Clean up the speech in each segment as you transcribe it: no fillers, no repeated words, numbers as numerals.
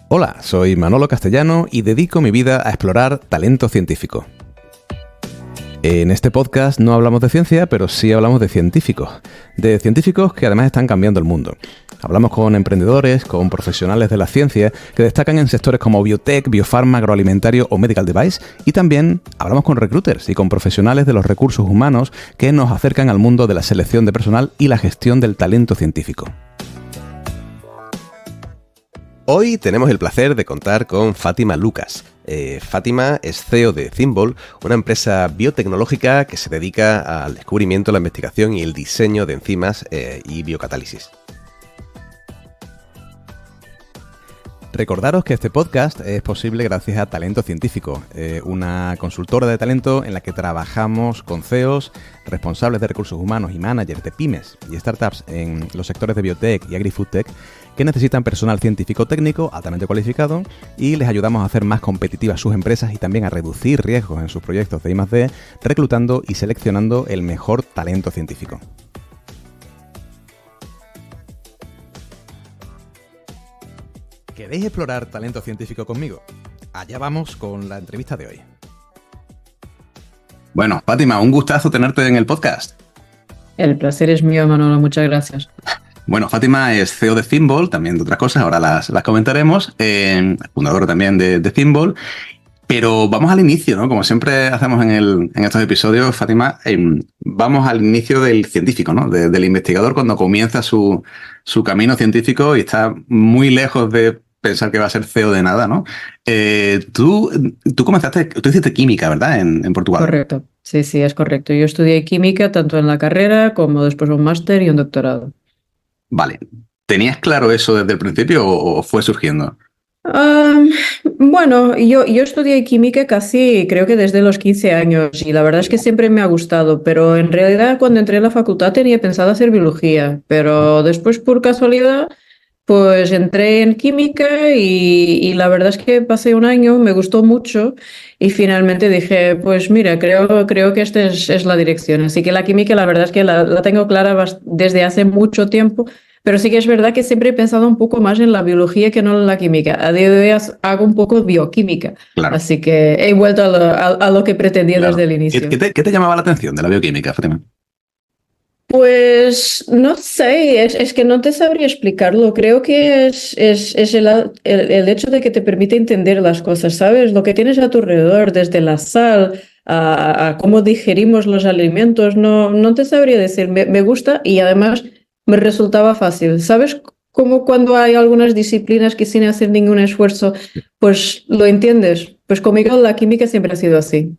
Hola, soy Manolo Castellano y dedico mi vida a explorar talento científico. En este podcast no hablamos de ciencia, pero sí hablamos de científicos que además están cambiando el mundo. Hablamos con emprendedores, con profesionales de la ciencia que destacan en sectores como biotech, biofarma, agroalimentario o medical device, y también hablamos con recruiters y con profesionales de los recursos humanos que nos acercan al mundo de la selección de personal y la gestión del talento científico. Hoy tenemos el placer de contar con Fátima Lucas. Fátima es CEO de Thimbol, una empresa biotecnológica que se dedica al descubrimiento, la investigación y el diseño de enzimas y biocatálisis. Recordaros que este podcast es posible gracias a Talento Científico, una consultora de talento en la que trabajamos con CEOs, responsables de recursos humanos y managers de pymes y startups en los sectores de biotech y agri-foodtech que necesitan personal científico técnico altamente cualificado y les ayudamos a hacer más competitivas sus empresas y también a reducir riesgos en sus proyectos de I+D, reclutando y seleccionando el mejor talento científico. ¿Queréis explorar talento científico conmigo? Allá vamos con la entrevista de hoy. Bueno, Fátima, un gustazo tenerte en el podcast. El placer es mío, Manolo, muchas gracias. Bueno, Fátima es CEO de Thimbol, también de otras cosas, ahora las comentaremos, fundadora también de Thimbol, pero vamos al inicio, ¿no? Como siempre hacemos en estos episodios, Fátima, vamos al inicio del científico, ¿no? Del investigador cuando comienza su camino científico y está muy lejos de pensar que va a ser CEO de nada, ¿no? Tú hiciste química, ¿verdad? En Portugal. Correcto, sí, es correcto. Yo estudié química tanto en la carrera como después un máster y un doctorado. Vale. ¿Tenías claro eso desde el principio o fue surgiendo? Bueno, yo estudié química casi creo que desde los 15 años y la verdad es que siempre me ha gustado, pero en realidad cuando entré en la facultad tenía pensado hacer biología, pero después por casualidad pues entré en química y la verdad es que pasé un año, me gustó mucho y finalmente dije, pues mira, creo que esta es la dirección. Así que la química la verdad es que la tengo clara desde hace mucho tiempo, pero sí que es verdad que siempre he pensado un poco más en la biología que no en la química. A día de hoy hago un poco bioquímica, claro. Así que he vuelto a lo que pretendía desde el inicio. ¿Qué te llamaba la atención de la bioquímica, Fátima? Pues no sé, es que no te sabría explicarlo. Creo que es el hecho de que te permite entender las cosas, ¿sabes? Lo que tienes a tu alrededor, desde la sal a cómo digerimos los alimentos, no te sabría decir. Me gusta y además me resultaba fácil. ¿Sabes? Como cuando hay algunas disciplinas que sin hacer ningún esfuerzo, pues lo entiendes. Pues conmigo la química siempre ha sido así.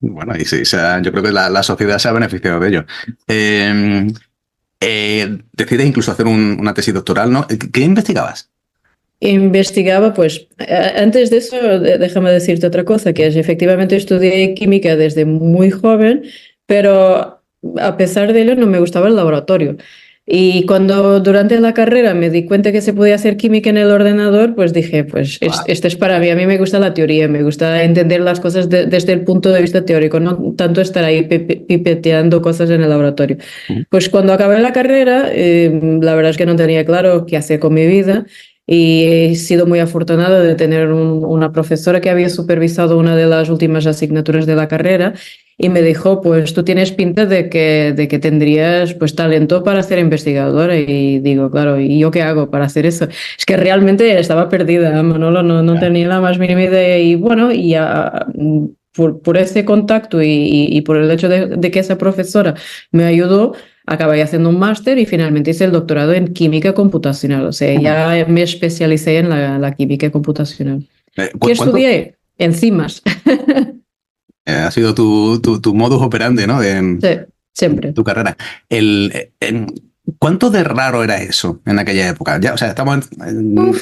Bueno, y sí, yo creo que la sociedad se ha beneficiado de ello. Decides incluso hacer una tesis doctoral, ¿no? ¿Qué investigabas? Investigaba, pues, antes de eso, déjame decirte otra cosa, que es efectivamente estudié química desde muy joven, pero a pesar de ello no me gustaba el laboratorio. Y cuando durante la carrera me di cuenta que se podía hacer química en el ordenador, pues dije, pues esto es para mí. A mí me gusta la teoría, me gusta entender las cosas desde el punto de vista teórico, no tanto estar ahí pipeteando cosas en el laboratorio. Pues cuando acabé la carrera, la verdad es que no tenía claro qué hacer con mi vida. Y he sido muy afortunada de tener una profesora que había supervisado una de las últimas asignaturas de la carrera y me dijo, pues tú tienes pinta de que tendrías pues talento para ser investigadora. Y digo, claro, ¿y yo qué hago para hacer eso? Es que realmente estaba perdida, Manolo, no tenía la más mínima idea. Y bueno, por ese contacto y por el hecho de que esa profesora me ayudó, acabé haciendo un máster y finalmente hice el doctorado en química computacional. O sea, ya me especialicé en la química computacional. ¿Qué estudié? Enzimas. Ha sido tu modus operandi, ¿no? Sí, siempre. Tu carrera. ¿Cuánto de raro era eso en aquella época? Ya, o sea, estamos no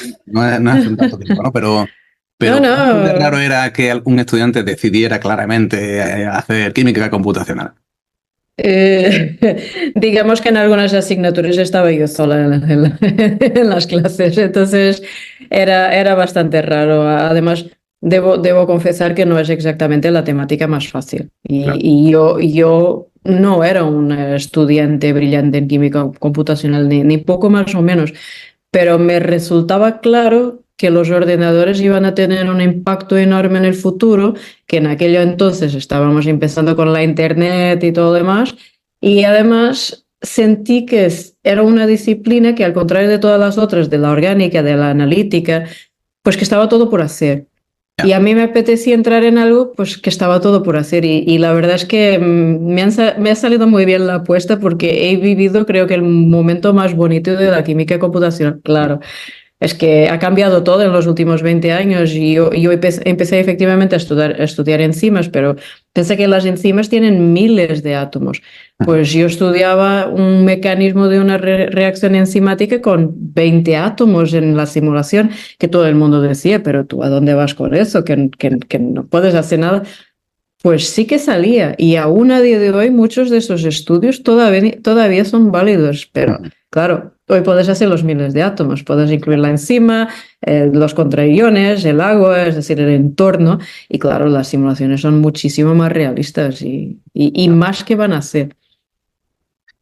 hace un tanto tiempo, ¿no? Pero ¿cuánto de raro era que algún estudiante decidiera claramente hacer química computacional? Digamos que en algunas asignaturas estaba yo sola en las clases, entonces era bastante raro. Además, debo confesar que no es exactamente la temática más fácil. Claro. Y yo no era un estudiante brillante en química computacional, ni poco más o menos, pero me resultaba claro que los ordenadores iban a tener un impacto enorme en el futuro, que en aquello entonces estábamos empezando con la internet y todo demás, y además sentí que era una disciplina que, al contrario de todas las otras, de la orgánica, de la analítica, pues que estaba todo por hacer. Y a mí me apetecía entrar en algo pues que estaba todo por hacer y la verdad es que me ha salido muy bien la apuesta porque he vivido, creo que, el momento más bonito de la química computacional. Claro, es que ha cambiado todo en los últimos 20 años y yo empecé efectivamente a estudiar enzimas, pero pensé que las enzimas tienen miles de átomos. Pues yo estudiaba un mecanismo de una reacción enzimática con 20 átomos en la simulación, que todo el mundo decía, pero tú ¿a dónde vas con eso? Que no puedes hacer nada. Pues sí que salía y aún a día de hoy muchos de esos estudios todavía son válidos, pero claro, hoy puedes hacer los miles de átomos, puedes incluir la enzima, los contraiones, el agua, es decir, el entorno, y claro, las simulaciones son muchísimo más realistas y más que van a ser.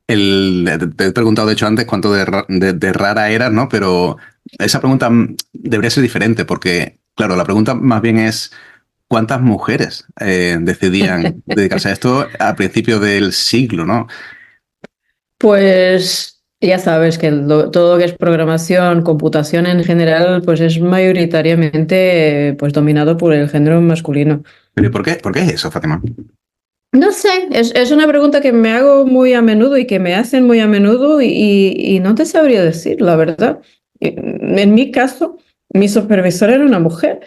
Te he preguntado, de hecho, antes cuánto de rara eras, ¿no? Pero esa pregunta debería ser diferente porque, claro, la pregunta más bien es ¿cuántas mujeres decidían dedicarse a esto a principios del siglo, ¿no? Pues ya sabes que todo lo que es programación, computación en general, pues es mayoritariamente pues dominado por el género masculino. ¿Pero por qué? ¿Por qué es eso, Fátima? No sé, es una pregunta que me hago muy a menudo y que me hacen muy a menudo y no te sabría decir, la verdad. En mi caso, mi supervisora era una mujer,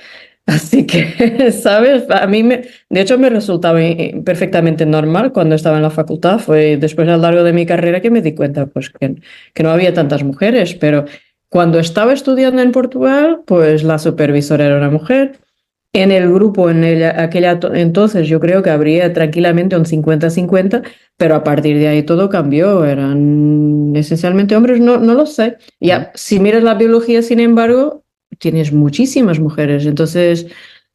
así que, ¿sabes? De hecho, me resultaba perfectamente normal cuando estaba en la facultad. Fue después, a lo largo de mi carrera, que me di cuenta pues, que no había tantas mujeres, pero cuando estaba estudiando en Portugal, pues la supervisora era una mujer. En el grupo, entonces, yo creo que habría tranquilamente un 50-50, pero a partir de ahí todo cambió. Eran esencialmente hombres, no lo sé. Ya, si miras la biología, sin embargo, tienes muchísimas mujeres. Entonces,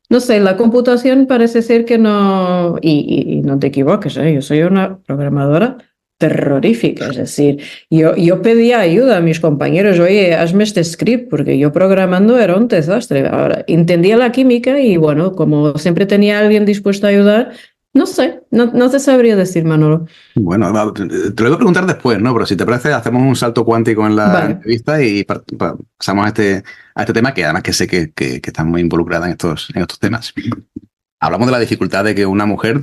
no sé, la computación parece ser que no. Y no te equivoques, ¿eh? Yo soy una programadora terrorífica, es decir, yo pedía ayuda a mis compañeros, oye, hazme este script, porque yo programando era un desastre. Ahora, entendía la química y bueno, como siempre tenía a alguien dispuesto a ayudar, no sé, no te sabría decir, Manolo. Bueno, te lo voy a preguntar después, ¿no? Pero si te parece, hacemos un salto cuántico en la entrevista y pasamos a este tema que además que sé que estás muy involucrada en estos temas. Hablamos de la dificultad de que una mujer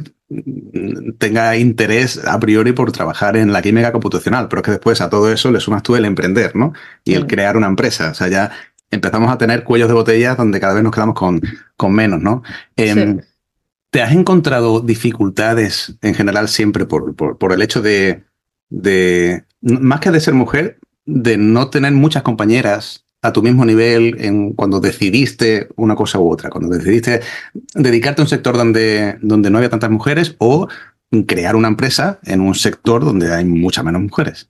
tenga interés a priori por trabajar en la química computacional, pero es que después a todo eso le sumas tú el emprender, ¿no? Y el crear una empresa. O sea, ya empezamos a tener cuellos de botella donde cada vez nos quedamos con menos, ¿no? Sí. ¿Te has encontrado dificultades en general siempre por el hecho de, más que de ser mujer, de no tener muchas compañeras a tu mismo nivel cuando decidiste una cosa u otra, cuando decidiste dedicarte a un sector donde no había tantas mujeres o crear una empresa en un sector donde hay muchas menos mujeres?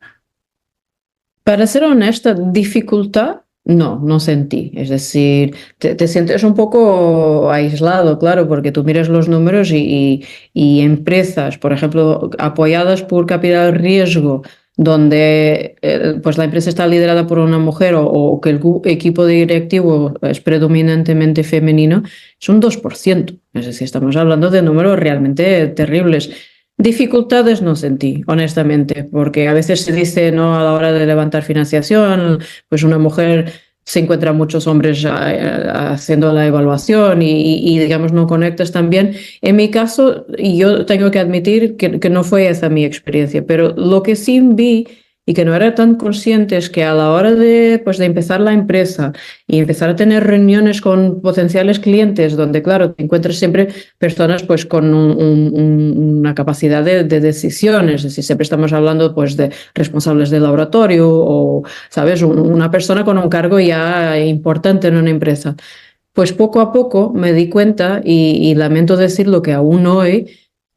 Para ser honesta, dificultad no sentí. Es decir, te sientes un poco aislado, claro, porque tú miras los números y empresas, por ejemplo, apoyadas por capital riesgo, donde pues la empresa está liderada por una mujer o que el equipo directivo es predominantemente femenino, es un 2%. Es decir, estamos hablando de números realmente terribles. Dificultades no sentí, honestamente, porque a veces se dice, ¿no?, a la hora de levantar financiación, pues una mujer se encuentra muchos hombres haciendo la evaluación y digamos, no conectas tan bien. En mi caso, y yo tengo que admitir que no fue esa mi experiencia, pero lo que sí vi y que no era tan consciente es que a la hora de empezar la empresa y empezar a tener reuniones con potenciales clientes, donde, claro, te encuentras siempre personas pues con una capacidad de decisión, es decir, siempre estamos hablando pues de responsables de laboratorio o, ¿sabes?, una persona con un cargo ya importante en una empresa. Pues poco a poco me di cuenta y lamento decirlo que aún hoy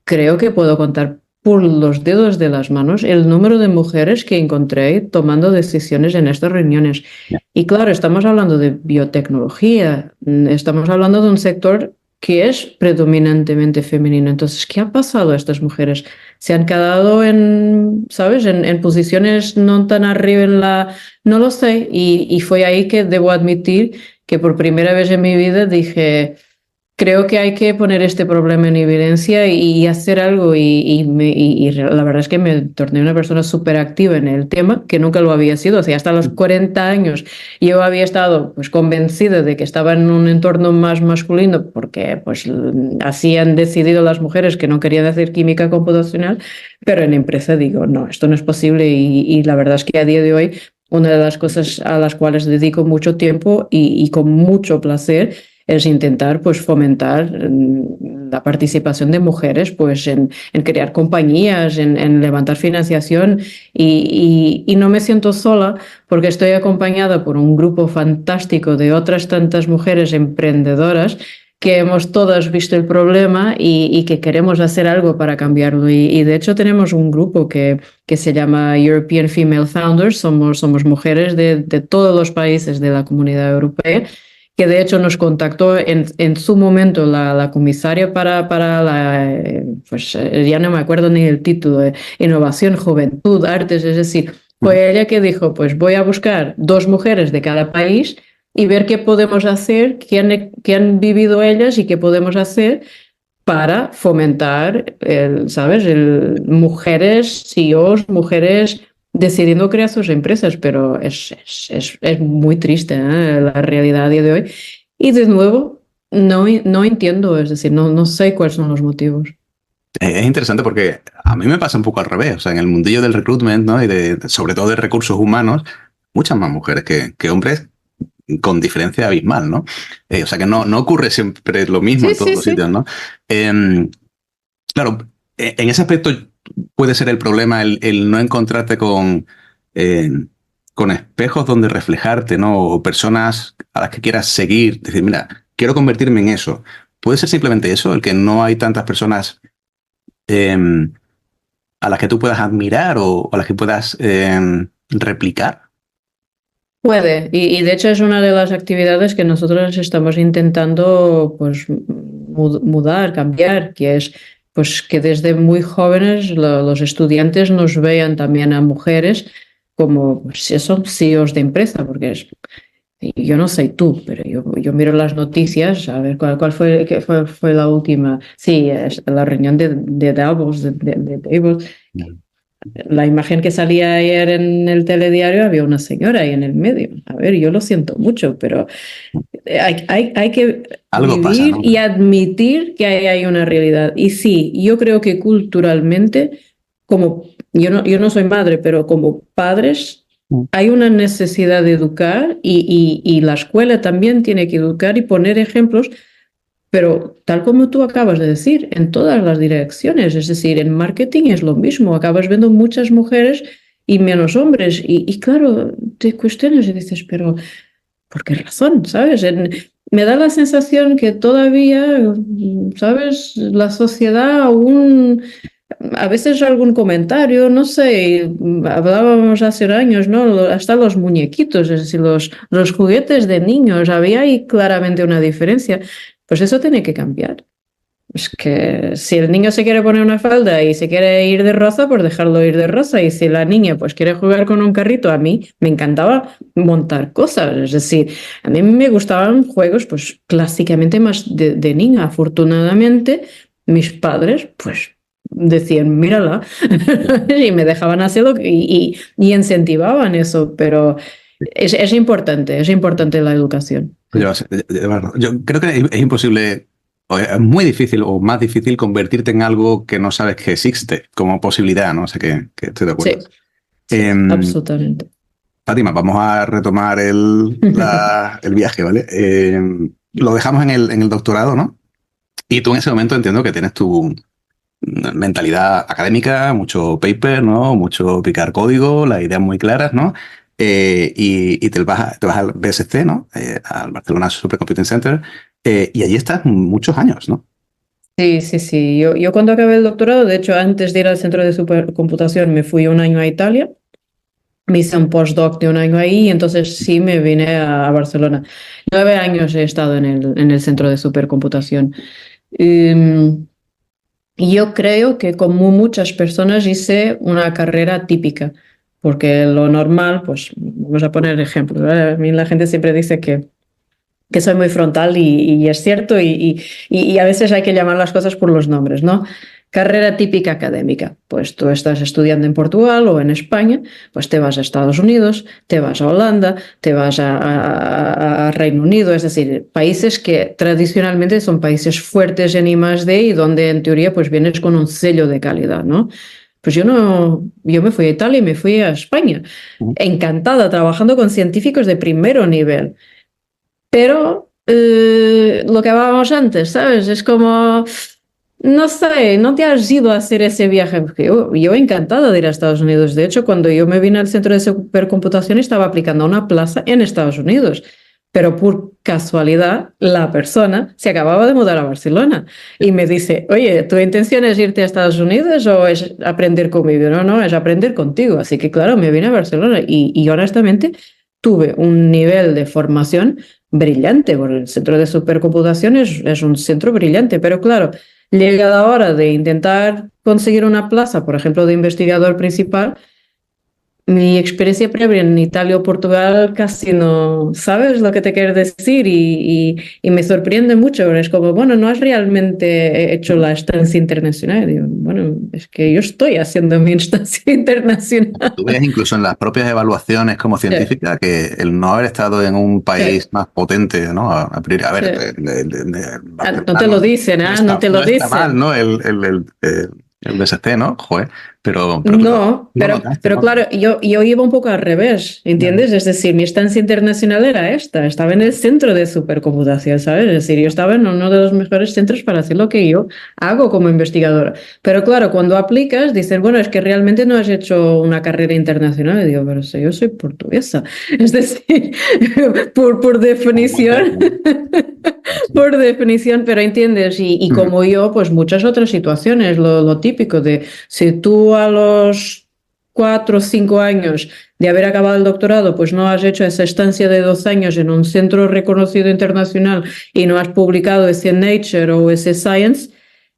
creo que puedo contar por los dedos de las manos el número de mujeres que encontré tomando decisiones en estas reuniones. Y claro, estamos hablando de biotecnología, estamos hablando de un sector que es predominantemente femenino. Entonces, ¿qué ha pasado a estas mujeres? Se han quedado ¿sabes?, en posiciones no tan arriba no lo sé. Y fue ahí que debo admitir que por primera vez en mi vida dije, creo que hay que poner este problema en evidencia y hacer algo. Y la verdad es que me torné una persona súper activa en el tema, que nunca lo había sido. O sea, hasta los 40 años yo había estado pues, convencida de que estaba en un entorno más masculino porque pues, así han decidido las mujeres que no querían hacer química computacional, pero en empresa digo, no, esto no es posible. Y la verdad es que a día de hoy una de las cosas a las cuales dedico mucho tiempo y con mucho placer es intentar pues, fomentar la participación de mujeres pues, en crear compañías, en levantar financiación y no me siento sola porque estoy acompañada por un grupo fantástico de otras tantas mujeres emprendedoras que hemos todas visto el problema y que queremos hacer algo para cambiarlo. Y de hecho tenemos un grupo que se llama European Female Founders, somos mujeres de todos los países de la Comunidad Europea, que de hecho nos contactó en su momento la comisaria para la, pues ya no me acuerdo ni el título, Innovación, Juventud, Artes, es decir, fue ella que dijo, pues voy a buscar 2 mujeres de cada país y ver qué podemos hacer, qué han vivido ellas y qué podemos hacer para fomentar, ¿sabes? Mujeres CEOs, mujeres decidiendo crear sus empresas, pero es muy triste, ¿eh? La realidad a día de hoy. Y de nuevo, no entiendo, es decir, no sé cuáles son los motivos. Es interesante porque a mí me pasa un poco al revés. O sea, en el mundillo del recruitment, ¿no? Y sobre todo de recursos humanos, muchas más mujeres que hombres, con diferencia abismal, ¿no? O sea, que no ocurre siempre lo mismo en todos los sitios, ¿no? Claro, en ese aspecto puede ser el problema el no encontrarte con espejos donde reflejarte, ¿no? O personas a las que quieras seguir, decir, mira, quiero convertirme en eso. ¿Puede ser simplemente eso, el que no hay tantas personas a las que tú puedas admirar o a las que puedas replicar? Puede, y de hecho es una de las actividades que nosotros estamos intentando pues, mudar, cambiar, que es pues, que desde muy jóvenes los estudiantes nos vean también a mujeres como pues, son CEOs de empresa, porque yo no sé tú, pero yo miro las noticias, a ver cuál fue la última. Sí, es la reunión de Davos, de Davos. La imagen que salía ayer en el telediario, había una señora ahí en el medio. A ver, yo lo siento mucho, pero hay que algo vivir pasa, ¿no? y admitir que hay una realidad. Y sí, yo creo que culturalmente, como yo no soy madre, pero como padres, hay una necesidad de educar y la escuela también tiene que educar y poner ejemplos. Pero tal como tú acabas de decir, en todas las direcciones, es decir, en marketing es lo mismo, acabas viendo muchas mujeres y menos hombres. Y claro, te cuestionas y dices, pero ¿por qué razón? ¿Sabes? Me da la sensación que todavía, ¿sabes? La sociedad aún, a veces algún comentario, no sé, hablábamos hace años, ¿no? Hasta los muñequitos, es decir, los juguetes de niños, había ahí claramente una diferencia. Pues eso tiene que cambiar. Es que si el niño se quiere poner una falda y se quiere ir de rosa, pues dejarlo ir de rosa. Y si la niña pues quiere jugar con un carrito, a mí me encantaba montar cosas. Es decir, a mí me gustaban juegos pues clásicamente más de niña. Afortunadamente, mis padres pues decían, mírala, y me dejaban hacerlo y incentivaban eso. Pero es importante la educación. Yo creo que es imposible, o es muy difícil o más difícil convertirte en algo que no sabes que existe como posibilidad, ¿no? O sea que estoy de acuerdo. Sí, absolutamente. Fátima, vamos a retomar el viaje, ¿vale? Lo dejamos en el doctorado, ¿no? Y tú en ese momento entiendo que tienes tu mentalidad académica, mucho paper, ¿no? Mucho picar código, las ideas muy claras, ¿no? Y te vas al BSC, ¿no? Al Barcelona Supercomputing Center, y allí estás muchos años, ¿no? Sí. Yo cuando acabé el doctorado, de hecho, antes de ir al centro de supercomputación, me fui un año a Italia, me hice un postdoc de un año ahí y entonces sí me vine a Barcelona. 9 años he estado en el centro de supercomputación. Yo creo que como muchas personas hice una carrera típica, porque lo normal, pues vamos a poner ejemplos, ¿vale? A mí la gente siempre dice que que soy muy frontal y es cierto, y a veces hay que llamar las cosas por los nombres, ¿no? Carrera típica académica. Pues tú estás estudiando en Portugal o en España, pues te vas a Estados Unidos, te vas a Holanda, te vas a Reino Unido, es decir, países que tradicionalmente son países fuertes en I+D y donde en teoría pues vienes con un sello de calidad, ¿no? Pues yo me fui a Italia y me fui a España, encantada, trabajando con científicos de primer nivel. Pero lo que hablábamos antes, ¿sabes? Es como, no sé, no te has ido a hacer ese viaje. Porque yo encantada de ir a Estados Unidos. De hecho, cuando yo me vine al centro de supercomputación estaba aplicando a una plaza en Estados Unidos. Pero por casualidad, la persona se acababa de mudar a Barcelona y me dice, oye, ¿tu intención es irte a Estados Unidos o es aprender conmigo? No, es aprender contigo. Así que claro, me vine a Barcelona y honestamente tuve un nivel de formación brillante, porque el centro de supercomputación es un centro brillante, pero claro, llega la hora de intentar conseguir una plaza, por ejemplo, de investigador principal. Mi experiencia previa en Italia o Portugal casi no, ¿sabes lo que te quiero decir? Y me sorprende mucho, es como, bueno, no has realmente hecho la estancia internacional. Y digo, bueno, es que yo estoy haciendo mi estancia internacional. Tú ves incluso en las propias evaluaciones como científica que el no haber estado en un país más potente, ¿no? A priori, a ver, no te lo dicen, no te lo dicen. Está mal, ¿no? El DSC, ¿no? Joder. Pero claro, yo iba un poco al revés, ¿entiendes? Es decir, mi estancia internacional era estaba en el centro de supercomputación, ¿sabes? Es decir, yo estaba en uno de los mejores centros para hacer lo que yo hago como investigadora. Pero claro, cuando aplicas, dicen, bueno, es que realmente no has hecho una carrera internacional. Y digo, pero si yo soy portuguesa. Es decir, por definición, por definición, pero entiendes, y como yo, pues muchas otras situaciones, lo típico de si tú a los 4 o 5 años de haber acabado el doctorado, pues no has hecho esa estancia de 2 años en un centro reconocido internacional y no has publicado ese Nature o ese Science,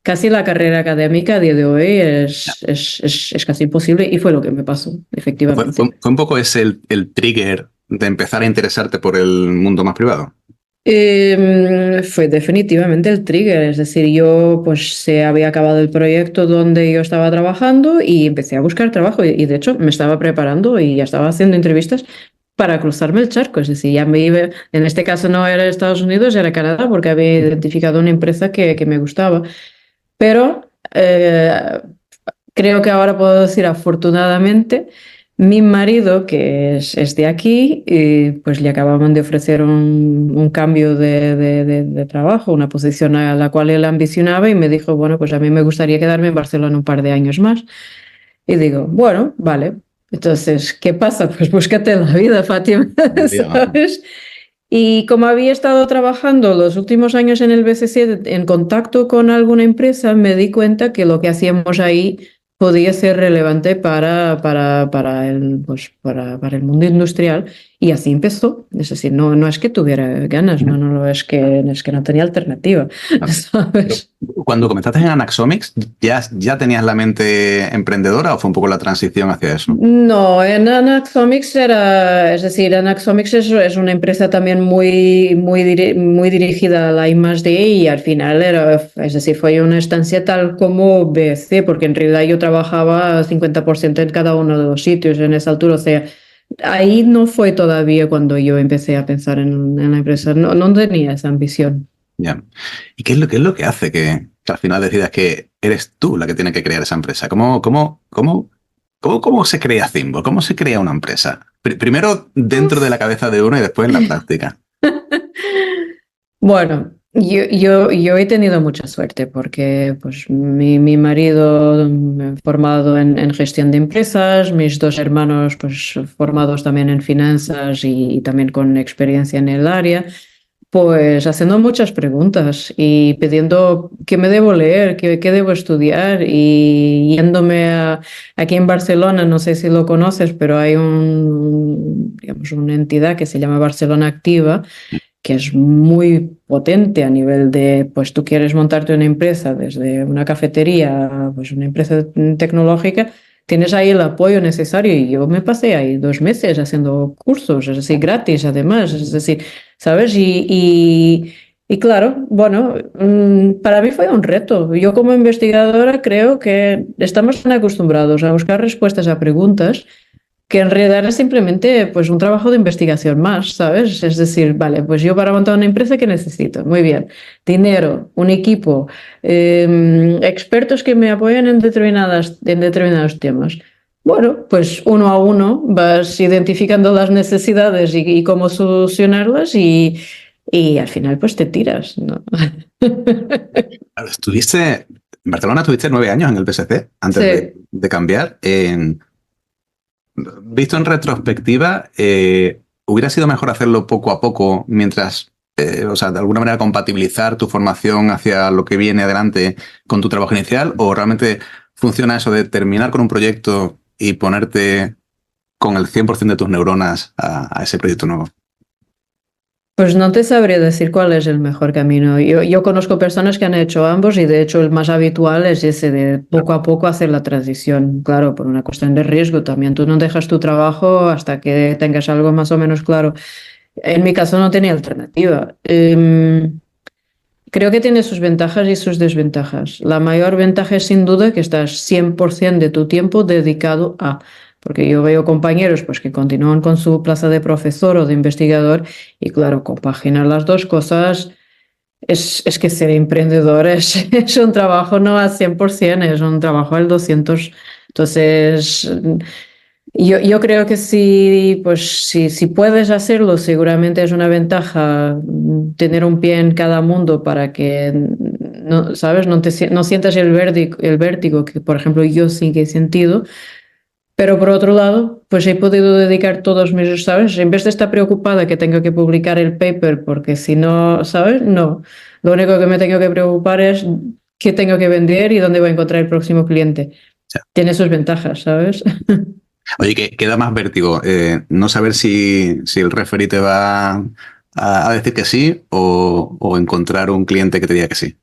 casi la carrera académica a día de hoy es casi imposible, y fue lo que me pasó, efectivamente. ¿Fue un poco ese el trigger de empezar a interesarte por el mundo más privado? Fue definitivamente el trigger, es decir, yo pues se había acabado el proyecto donde yo estaba trabajando y empecé a buscar trabajo y de hecho me estaba preparando y ya estaba haciendo entrevistas para cruzarme el charco, es decir, ya me iba, en este caso no era Estados Unidos, era Canadá, porque había identificado una empresa que me gustaba, pero creo que ahora puedo decir afortunadamente. Mi marido, que es de aquí, pues le acababan de ofrecer un cambio de trabajo, una posición a la cual él ambicionaba y me dijo, bueno, pues a mí me gustaría quedarme en Barcelona un par de años más. Y digo, bueno, vale. Entonces, ¿qué pasa? Pues búscate la vida, Fátima, ¿sabes? Y como había estado trabajando los últimos años en el BCC en contacto con alguna empresa, me di cuenta que lo que hacíamos ahí podía ser relevante para el mundo industrial, y así empezó. Es decir, no es que tuviera ganas, no es que no tenía alternativa, ¿sabes? Cuando comenzaste en Anaxomics, ¿ya tenías la mente emprendedora o fue un poco la transición hacia eso? No, en Anaxomics Anaxomics es una empresa también muy dirigida a la I+D y al final fue una estancia tal como BC, porque en realidad yo trabajaba 50% en cada uno de los sitios en esa altura, o sea, ahí no fue todavía cuando yo empecé a pensar en la empresa, no tenía esa ambición. Ya. ¿Y qué es lo que hace que al final decidas que eres tú la que tiene que crear esa empresa? ¿Cómo se crea Zimbo? ¿Cómo se crea una empresa? Primero dentro de la cabeza de uno y después en la práctica. Bueno, yo he tenido mucha suerte porque pues, mi marido formado en gestión de empresas, mis 2 hermanos pues, formados también en finanzas y también con experiencia en el área. Pues haciendo muchas preguntas y pidiendo qué me debo leer, qué debo estudiar, y yéndome aquí en Barcelona, no sé si lo conoces, pero hay una entidad que se llama Barcelona Activa, que es muy potente a nivel de, pues tú quieres montarte una empresa, desde una cafetería a pues, una empresa tecnológica, tienes ahí el apoyo necesario, y yo me pasé ahí 2 meses haciendo cursos, es decir, gratis además, es decir, ¿sabes? Y claro, bueno, para mí fue un reto. Yo como investigadora creo que estamos tan acostumbrados a buscar respuestas a preguntas que en realidad es simplemente pues un trabajo de investigación más, ¿sabes? Es decir, vale, pues yo para montar una empresa, ¿qué necesito? Muy bien, dinero, un equipo, expertos que me apoyen en determinados temas. Bueno, pues uno a uno vas identificando las necesidades y cómo solucionarlas y al final pues te tiras, ¿no? Estuviste, en Barcelona estuviste 9 años en el PSC antes Sí. de cambiar. Visto en retrospectiva, ¿hubiera sido mejor hacerlo poco a poco mientras, o sea, de alguna manera compatibilizar tu formación hacia lo que viene adelante con tu trabajo inicial? ¿O realmente funciona eso de terminar con un proyecto y ponerte con el 100% de tus neuronas a ese proyecto nuevo? Pues no te sabría decir cuál es el mejor camino. Yo conozco personas que han hecho ambos y de hecho el más habitual es ese de poco a poco hacer la transición. Claro, por una cuestión de riesgo también. Tú no dejas tu trabajo hasta que tengas algo más o menos claro. En mi caso no tenía alternativa. Creo que tiene sus ventajas y sus desventajas. La mayor ventaja es sin duda que estás 100% de tu tiempo dedicado a... Porque yo veo compañeros pues, que continúan con su plaza de profesor o de investigador y claro, compaginar las dos cosas es que ser emprendedor es un trabajo no al 100%, es un trabajo al 200%. Entonces, yo creo que si puedes hacerlo, seguramente es una ventaja tener un pie en cada mundo para que, no, ¿sabes? No sientas el vértigo que, por ejemplo, yo sí que he sentido. Pero por otro lado, pues he podido dedicar todos mis, ¿sabes? En vez de estar preocupada que tengo que publicar el paper, porque si no, ¿sabes? No. Lo único que me tengo que preocupar es qué tengo que vender y dónde voy a encontrar el próximo cliente. Sí. Tiene sus ventajas, ¿sabes? Oye, que da más vértigo no saber si el referee te va a decir que sí o encontrar un cliente que te diga que sí.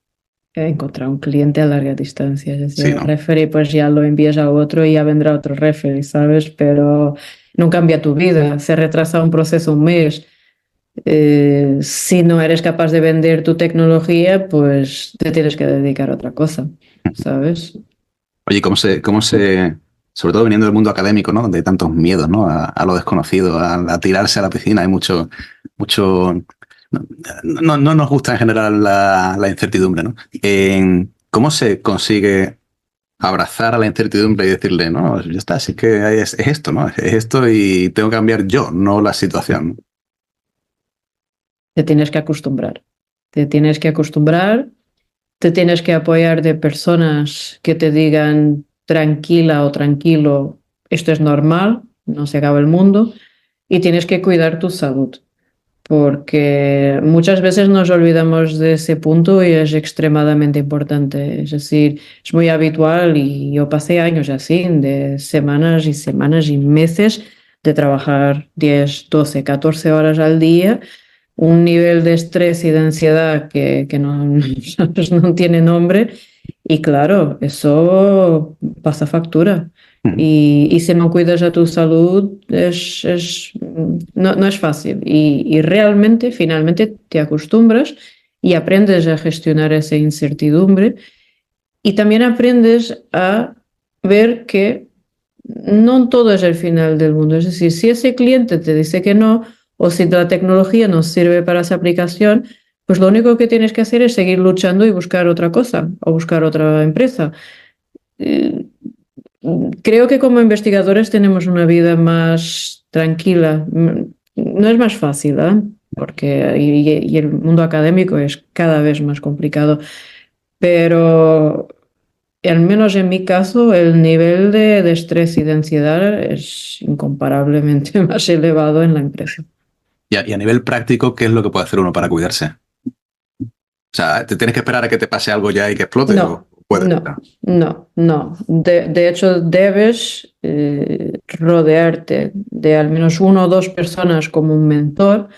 Encontrar un cliente a larga distancia. Es decir, Sí, el ¿no? referee pues ya lo envías a otro y ya vendrá otro referee, ¿sabes? Pero no cambia tu vida. Se retrasa un proceso un mes. Si no eres capaz de vender tu tecnología, pues te tienes que dedicar a otra cosa, ¿sabes? Oye, sobre todo viniendo del mundo académico, ¿no? Donde hay tantos miedos, ¿no? A lo desconocido, a tirarse a la piscina, hay mucho. No nos gusta en general la incertidumbre, ¿no? ¿Cómo se consigue abrazar a la incertidumbre y decirle, no, ya está, si es que es esto, ¿no? Es esto y tengo que cambiar yo, no la situación? Te tienes que acostumbrar. Te tienes que acostumbrar, te tienes que apoyar de personas que te digan tranquila o tranquilo, esto es normal, no se acaba el mundo, y tienes que cuidar tu salud. Porque muchas veces nos olvidamos de ese punto y es extremadamente importante. Es decir, es muy habitual y yo pasé años así, de semanas y semanas y meses de trabajar 10, 12, 14 horas al día, un nivel de estrés y de ansiedad que no, ¿sabes? No tiene nombre y claro, eso pasa factura. Y si no cuidas a tu salud, no es fácil. Y realmente, finalmente, te acostumbras y aprendes a gestionar esa incertidumbre. Y también aprendes a ver que no todo es el final del mundo. Es decir, si ese cliente te dice que no, o si la tecnología no sirve para esa aplicación, pues lo único que tienes que hacer es seguir luchando y buscar otra cosa o buscar otra empresa. Eh, Creo que como investigadores tenemos una vida más tranquila. No es más fácil, ¿eh? Porque y el mundo académico es cada vez más complicado, pero al menos en mi caso el nivel de estrés y de ansiedad es incomparablemente más elevado en la empresa. Y a nivel práctico, ¿qué es lo que puede hacer uno para cuidarse? O sea, ¿te tienes que esperar a que te pase algo ya y que explote? No, ¿O puedes? no. De hecho, debes rodearte de al menos uno o dos personas como un mentor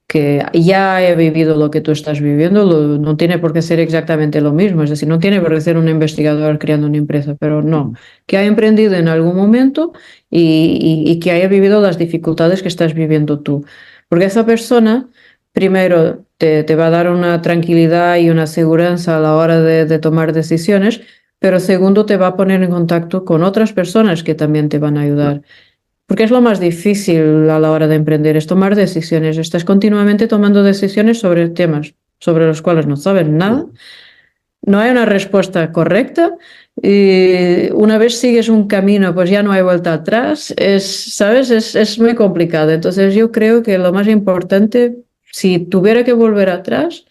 que ya haya vivido lo que tú estás viviendo. No tiene por qué ser exactamente lo mismo, es decir, no tiene por qué ser un investigador creando una empresa, pero no, que haya emprendido en algún momento y que haya vivido las dificultades que estás viviendo tú. Porque esa persona primero te va a dar una tranquilidad y una seguridad a la hora de tomar decisiones, pero segundo te va a poner en contacto con otras personas que también te van a ayudar. Porque es lo más difícil a la hora de emprender, es tomar decisiones. Estás continuamente tomando decisiones sobre temas sobre los cuales no sabes nada. No hay una respuesta correcta y una vez sigues un camino, pues ya no hay vuelta atrás. ¿Sabes? Es muy complicado. Entonces yo creo que lo más importante, si tuviera que volver atrás,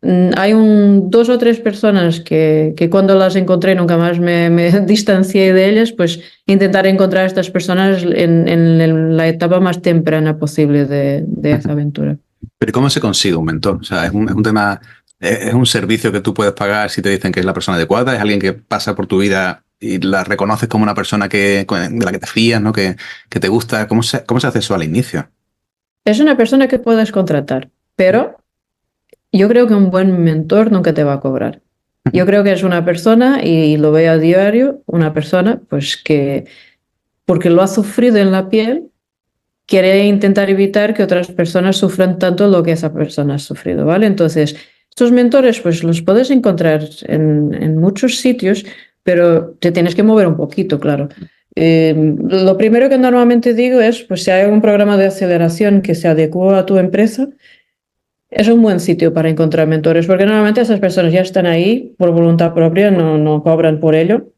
hay dos o tres personas que cuando las encontré nunca más me distancié de ellas, pues intentar encontrar a estas personas en la etapa más temprana posible de esa aventura. Pero ¿cómo se consigue un mentor? O sea, es un tema, es un servicio que tú puedes pagar si te dicen que es la persona adecuada, es alguien que pasa por tu vida y la reconoces como una persona de la que te fías, ¿no? Que te gusta. ¿Cómo se hace eso al inicio? Es una persona que puedes contratar, pero yo creo que un buen mentor nunca te va a cobrar. Yo creo que es una persona, y lo veo a diario, una persona pues que, porque lo ha sufrido en la piel, quiere intentar evitar que otras personas sufran tanto lo que esa persona ha sufrido, ¿vale? Entonces, estos mentores pues los puedes encontrar en muchos sitios, pero te tienes que mover un poquito, claro. Lo primero que normalmente digo es, pues si hay un programa de aceleración que se adecua a tu empresa, es un buen sitio para encontrar mentores, porque normalmente esas personas ya están ahí por voluntad propia, no cobran por ello.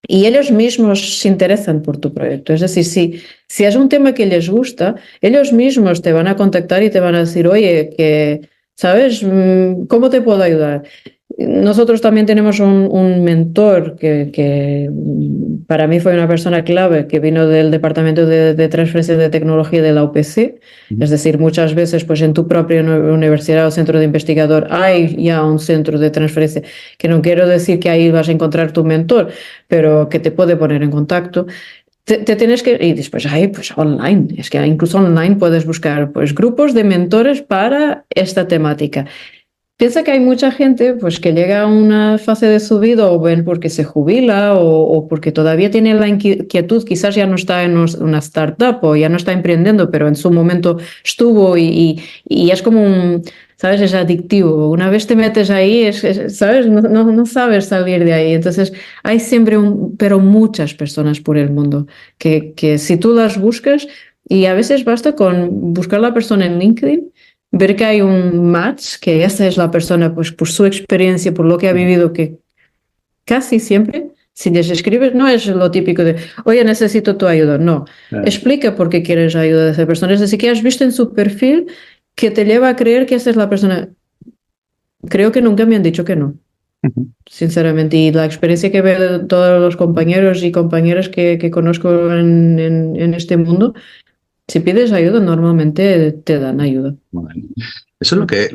Y ellos mismos se interesan por tu proyecto. Es decir, si es un tema que les gusta, ellos mismos te van a contactar y te van a decir, oye, ¿sabes? ¿Cómo te puedo ayudar? Nosotros también tenemos un mentor que para mí fue una persona clave, que vino del Departamento de Transferencia de Tecnología de la UPC. Es decir, muchas veces pues en tu propia universidad o centro de investigador hay ya un centro de transferencia, que no quiero decir que ahí vas a encontrar tu mentor, pero que te puede poner en contacto. Te tienes que, y después hay pues online, es que incluso online puedes buscar pues grupos de mentores para esta temática. Piensa que hay mucha gente pues, que llega a una fase de su vida o bien porque se jubila o porque todavía tiene la inquietud, quizás ya no está en una startup o ya no está emprendiendo, pero en su momento estuvo y es como ¿sabes? Es adictivo. Una vez te metes ahí, ¿sabes? No sabes salir de ahí. Entonces hay siempre pero muchas personas por el mundo que si tú las buscas, y a veces basta con buscar a la persona en LinkedIn, ver que hay un match, que esa es la persona, pues por su experiencia, por lo que ha vivido, que casi siempre, si les escribes, no es lo típico de, oye, necesito tu ayuda. No, explica por qué quieres ayuda de esa persona. Es decir, que has visto en su perfil que te lleva a creer que esa es la persona. Creo que nunca me han dicho que no, sinceramente. Y la experiencia que veo de todos los compañeros y compañeras que conozco en este mundo, si pides ayuda, normalmente te dan ayuda. Bueno, eso es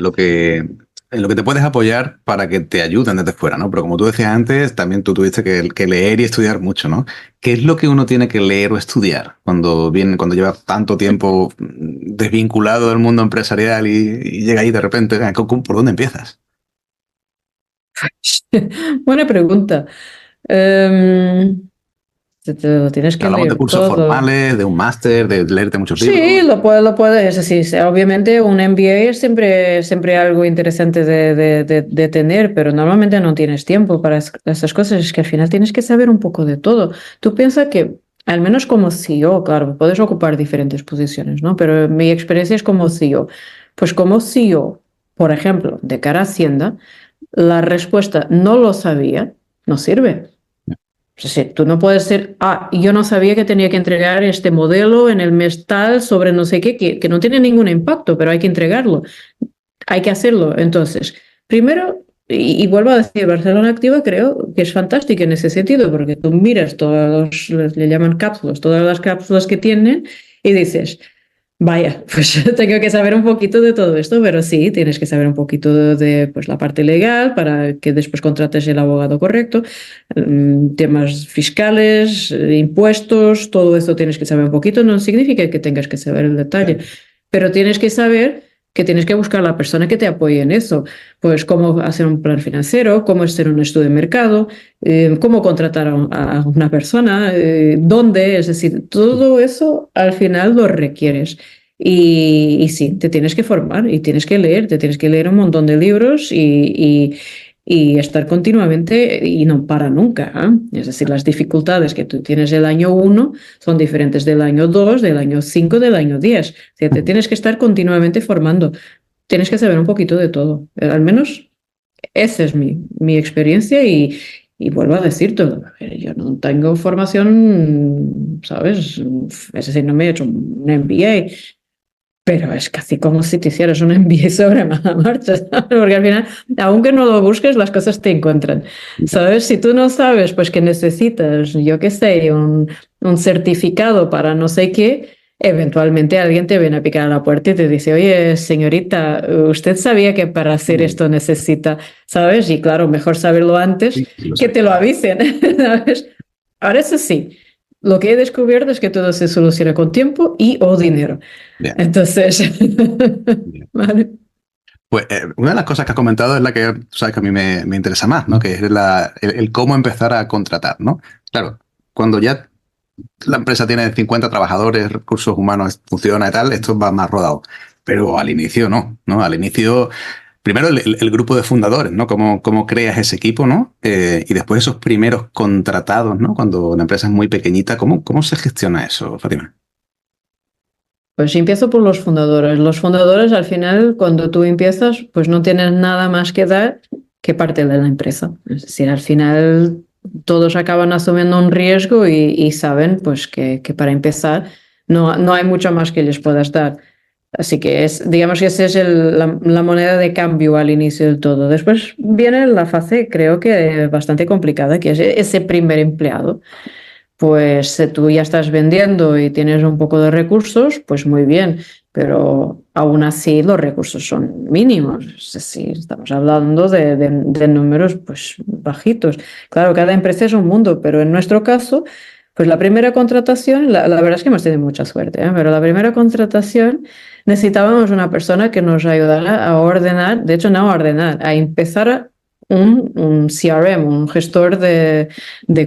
en lo que te puedes apoyar para que te ayuden desde fuera, ¿no? Pero como tú decías antes, también tú tuviste que leer y estudiar mucho, ¿no? ¿Qué es lo que uno tiene que leer o estudiar cuando lleva tanto tiempo desvinculado del mundo empresarial y llega ahí de repente? ¿Por dónde empiezas? Buena pregunta. Te lo tienes que Hablamos leer de cursos todo. formales, de un máster, de leerte muchos libros. Sí, lo puedes. Es decir, obviamente un MBA es siempre algo interesante de tener, pero normalmente no tienes tiempo para esas cosas. Es que al final tienes que saber un poco de todo. Tú piensas que, al menos como CEO, claro, puedes ocupar diferentes posiciones, ¿no? Pero mi experiencia es como CEO. Pues como CEO, por ejemplo, de cara a Hacienda, la respuesta no lo sabía, no sirve. Es decir, tú no puedes ser, yo no sabía que tenía que entregar este modelo en el mes tal sobre no sé qué, que no tiene ningún impacto, pero hay que entregarlo. Hay que hacerlo. Entonces, primero, y vuelvo a decir, Barcelona Activa creo que es fantástica en ese sentido, porque tú miras le llaman cápsulas, todas las cápsulas que tienen y dices, vaya, pues tengo que saber un poquito de todo esto, pero sí, tienes que saber un poquito de pues, la parte legal para que después contrates el abogado correcto, temas fiscales, impuestos, todo eso tienes que saber un poquito. No significa que tengas que saber el detalle, pero tienes que saber que tienes que buscar a la persona que te apoye en eso. Pues cómo hacer un plan financiero, cómo hacer un estudio de mercado, cómo contratar a una persona, dónde, es decir, todo eso al final lo requieres. Y sí, te tienes que formar y tienes que leer, te tienes que leer un montón de libros y estar continuamente y no para nunca, ¿eh? Es decir, las dificultades que tú tienes el año 1 son diferentes del año 2, del año 5, del año 10. O sea, te tienes que estar continuamente formando. Tienes que saber un poquito de todo. Al menos esa es mi experiencia y vuelvo a decir todo. A ver, yo no tengo formación, ¿sabes? Es decir, no me he hecho un MBA. Pero es casi como si te hicieras un MBA sobre marcha, ¿sabes? Porque al final, aunque no lo busques, las cosas te encuentran, ¿sabes? Si tú no sabes, pues que necesitas, yo qué sé, un certificado para no sé qué, eventualmente alguien te viene a picar a la puerta y te dice, oye, señorita, usted sabía que para hacer esto necesita, ¿sabes? Y claro, mejor saberlo antes que te lo avisen, ¿sabes? Ahora eso sí. Lo que he descubierto es que todo se soluciona con tiempo y o dinero. Bien. Entonces, Bien. vale. Pues una de las cosas que has comentado es la que, tú sabes, que a mí me interesa más, ¿no? Que es el cómo empezar a contratar, ¿no? Claro, cuando ya la empresa tiene 50 trabajadores, recursos humanos, funciona y tal, esto va más rodado. Pero al inicio no, ¿no? Al inicio, primero el grupo de fundadores, ¿no? Cómo creas ese equipo, ¿no? Y después esos primeros contratados, ¿no? Cuando la empresa es muy pequeñita, ¿cómo se gestiona eso, Fátima? Pues empiezo por los fundadores. Los fundadores, al final, cuando tú empiezas, pues no tienes nada más que dar que parte de la empresa. Es decir, al final todos acaban asumiendo un riesgo y saben pues que para empezar no hay mucho más que les puedas dar. Así que digamos que esa es la moneda de cambio al inicio del todo. Después viene la fase, creo que bastante complicada, que es ese primer empleado. Pues si tú ya estás vendiendo y tienes un poco de recursos, pues muy bien, pero aún así los recursos son mínimos. Es decir, estamos hablando de números pues bajitos. Claro, cada empresa es un mundo, pero en nuestro caso, pues la primera contratación, la verdad es que hemos tenido mucha suerte, ¿eh? Pero la primera contratación necesitábamos una persona que nos ayudara a ordenar, de hecho no a ordenar, a empezar un CRM, un gestor de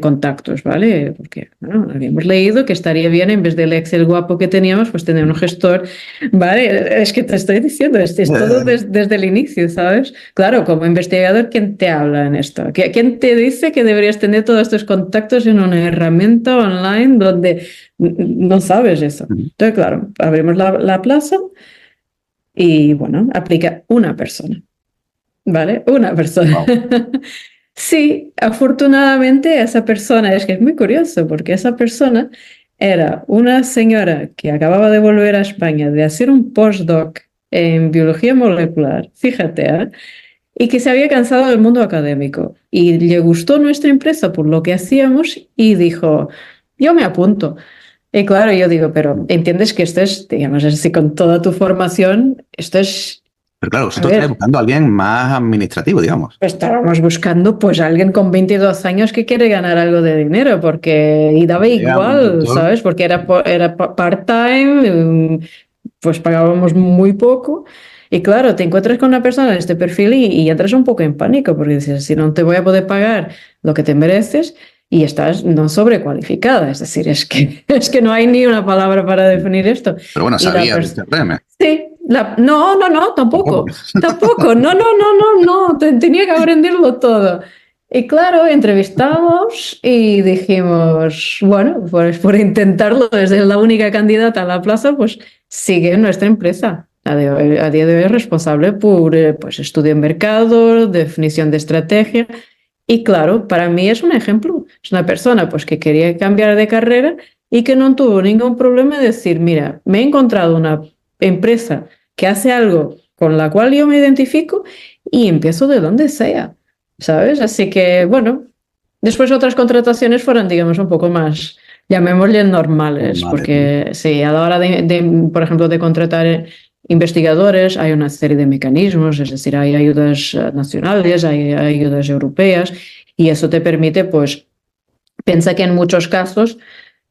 contactos, ¿vale? Porque bueno, habíamos leído que estaría bien, en vez del Excel guapo que teníamos, pues tener un gestor, ¿vale? Es que te estoy diciendo, es todo desde el inicio, ¿sabes? Claro, como investigador, ¿quién te habla en esto? ¿Quién te dice que deberías tener todos estos contactos en una herramienta online donde no sabes eso? Entonces, claro, abrimos la plaza y, bueno, aplica una persona. ¿Vale? Una persona. Wow. Sí, afortunadamente esa persona, es que es muy curioso porque esa persona era una señora que acababa de volver a España de hacer un postdoc en biología molecular, fíjate, ¿eh? Y que se había cansado del mundo académico y le gustó nuestra empresa por lo que hacíamos y dijo, yo me apunto. Y claro, yo digo, pero entiendes que esto es, digamos así, con toda tu formación, esto es... Pero claro, vosotros estáis buscando a alguien más administrativo, digamos. Estábamos buscando pues alguien con 22 años que quiere ganar algo de dinero, porque y daba igual, ¿sabes? Porque era part-time, pues pagábamos muy poco. Y claro, te encuentras con una persona de este perfil y entras un poco en pánico, porque dices, si no te voy a poder pagar lo que te mereces y estás no sobrecualificada. Es decir, es que no hay ni una palabra para definir esto. Pero bueno, sabía de CRM. Sí. No, tampoco. Tampoco. No. Tenía que aprenderlo todo. Y claro, entrevistamos y dijimos, bueno, pues por intentarlo, desde la única candidata a la plaza, pues sigue en nuestra empresa. A día de hoy es responsable por pues, estudio en mercado, definición de estrategia. Y claro, para mí es un ejemplo. Es una persona pues, que quería cambiar de carrera y que no tuvo ningún problema de decir, mira, me he encontrado una empresa que hace algo con la cual yo me identifico y empiezo de donde sea, ¿sabes? Así que, bueno, después otras contrataciones fueron, digamos, un poco más, llamémosle normales, porque sí, a la hora por ejemplo, de contratar investigadores hay una serie de mecanismos, es decir, hay ayudas nacionales, hay ayudas europeas y eso te permite, pues, piensa que en muchos casos